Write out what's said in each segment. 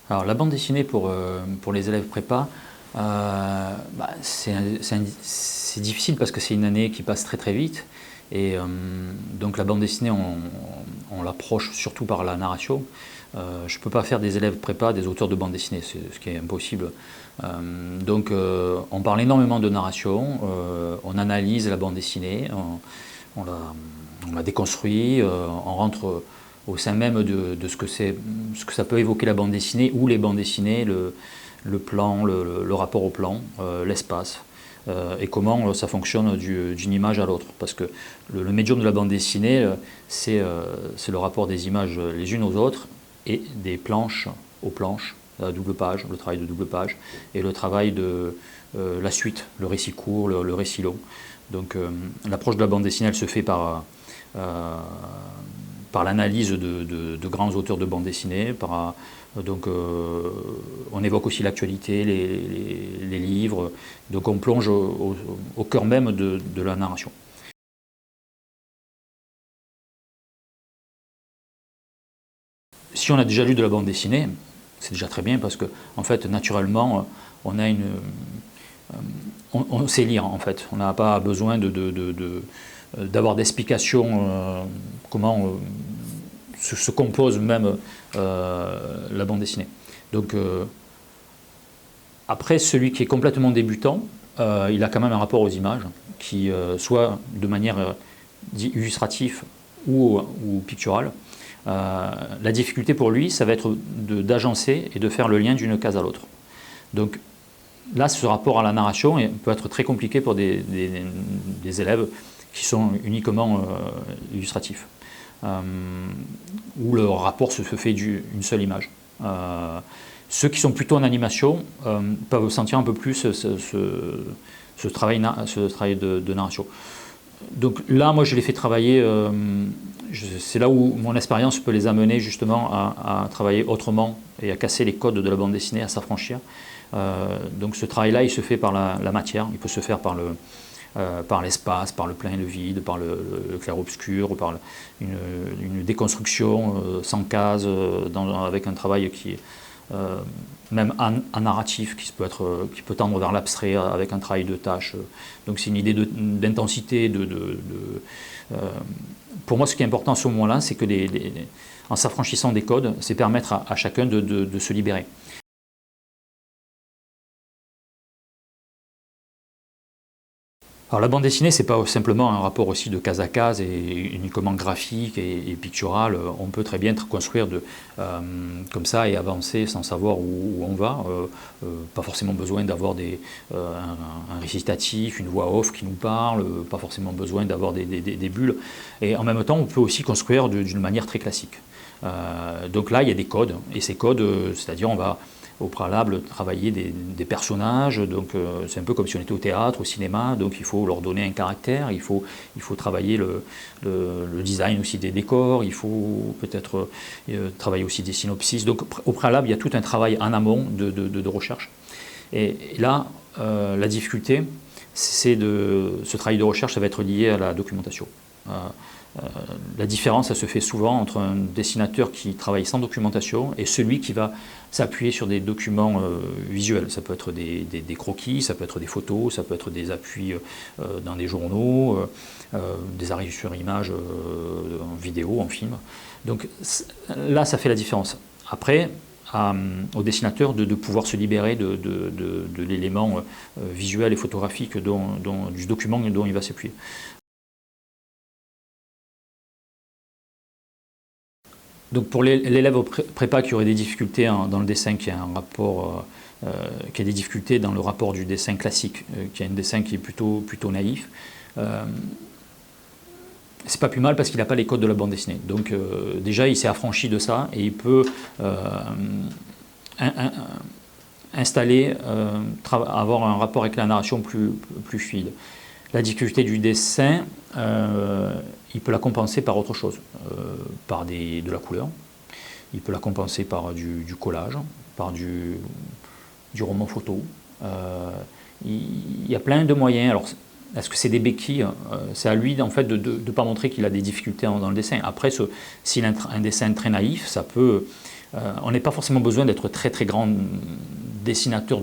Alors la bande dessinée pour les élèves prépa, c'est difficile parce que c'est une année qui passe très très vite. Et donc la bande dessinée, on l'approche surtout par la narration. Je ne peux pas faire des élèves prépa des auteurs de bande dessinée, c'est ce qui est impossible. On parle énormément de narration, on analyse la bande dessinée, on la déconstruit, on rentre au sein même de ce que ça peut évoquer la bande dessinée ou les bandes dessinées, le plan, le rapport au plan, l'espace, et comment ça fonctionne d'une image à l'autre. Parce que le médium de la bande dessinée, c'est le rapport des images les unes aux autres et des planches aux planches, la double page, le travail de double page, et le travail de la suite, le récit court, le récit long. Donc l'approche de la bande dessinée, elle se fait par l'analyse de grands auteurs de bande dessinée. On évoque aussi l'actualité, les livres. Donc on plonge au cœur même de la narration. Si on a déjà lu de la bande dessinée, c'est déjà très bien parce que, en fait, naturellement, on a on sait lire, en fait. On n'a pas besoin d'avoir d'explications comment se compose même la bande dessinée. Donc après, celui qui est complètement débutant, il a quand même un rapport aux images qui, soit de manière illustrative ou picturale. La difficulté pour lui, ça va être d'agencer et de faire le lien d'une case à l'autre. Donc là, ce rapport à la narration peut être très compliqué pour des élèves qui sont uniquement illustratifs, où le rapport se fait d'une seule image. Ceux qui sont plutôt en animation peuvent sentir un peu plus ce travail de narration. Donc là, moi, je les fais travailler, c'est là où mon expérience peut les amener justement à travailler autrement et à casser les codes de la bande dessinée, à s'affranchir. Donc ce travail-là, il se fait par la matière, il peut se faire par l'espace, par le plein et le vide, par le clair-obscur, par une déconstruction sans case, avec un travail qui est même en narratif, qui peut tendre vers l'abstrait avec un travail de tâche. Donc c'est une idée d'intensité. Pour moi, ce qui est important à ce moment-là, c'est que en s'affranchissant des codes, c'est permettre à chacun de se libérer. Alors la bande dessinée, c'est pas simplement un rapport aussi de case à case et uniquement graphique et pictural. On peut très bien construire comme ça et avancer sans savoir où on va. Pas forcément besoin d'avoir un récitatif, une voix off qui nous parle, pas forcément besoin d'avoir des bulles. Et en même temps, on peut aussi construire d'une manière très classique. Donc là, il y a des codes, et ces codes, c'est-à-dire on va au préalable travailler des personnages, donc c'est un peu comme si on était au théâtre, au cinéma, donc il faut leur donner un caractère, il faut travailler le design aussi des décors, il faut peut-être travailler aussi des synopsis, donc au préalable il y a tout un travail en amont de recherche. Et là, la difficulté, c'est ce travail de recherche, ça va être lié à la documentation. La différence, ça se fait souvent entre un dessinateur qui travaille sans documentation et celui qui va s'appuyer sur des documents visuels. Ça peut être des croquis, ça peut être des photos, ça peut être des appuis dans des journaux, des arrêts sur image en vidéo, en film. Donc là, ça fait la différence. Après, au dessinateur de pouvoir se libérer de l'élément visuel et photographique du document dont il va s'appuyer. Donc pour l'élève prépa qui aurait des difficultés dans le dessin, qui a un rapport, qui a des difficultés dans le rapport du dessin classique, qui a un dessin qui est plutôt naïf, c'est pas plus mal parce qu'il n'a pas les codes de la bande dessinée. Donc déjà il s'est affranchi de ça et il peut installer, avoir un rapport avec la narration plus fluide. La difficulté du dessin, il peut la compenser par autre chose, par de la couleur, il peut la compenser par du collage, par du roman photo. Il y a plein de moyens. Alors, est-ce que c'est des béquilles? C'est à lui en fait de ne pas montrer qu'il a des difficultés dans le dessin. Après, s'il a un dessin très naïf, ça peut On n'est pas forcément besoin d'être très très grand dessinateur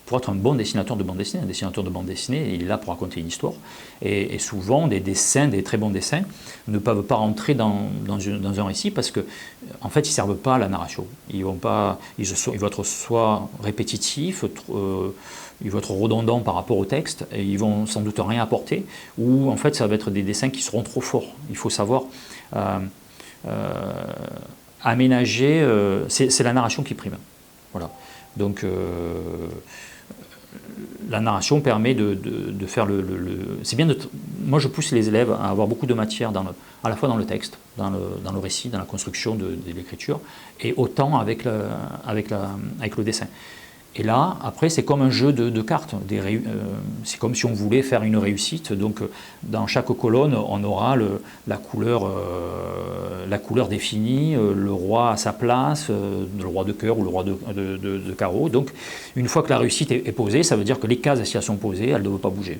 pour être un bon dessinateur de bande dessinée. Un dessinateur de bande dessinée, il est là pour raconter une histoire. Et souvent, des dessins, des très bons dessins, ne peuvent pas rentrer dans un récit parce que, en fait, ils ne servent pas à la narration. Ils vont être soit répétitifs, ils vont être redondants par rapport au texte, et ils vont sans doute rien apporter, ou en fait, ça va être des dessins qui seront trop forts. Il faut savoir aménager, c'est la narration qui prime. Voilà. Donc, la narration permet de faire c'est bien moi, je pousse les élèves à avoir beaucoup de matière à la fois dans le texte, dans le récit, dans la construction de l'écriture, et autant avec le dessin. Et là, après, c'est comme un jeu de cartes. C'est comme si on voulait faire une réussite. Donc, dans chaque colonne, on aura la couleur définie, le roi à sa place, le roi de cœur ou le roi de carreau. Donc, une fois que la réussite est posée, ça veut dire que les cases, si elles sont posées, elles ne doivent pas bouger.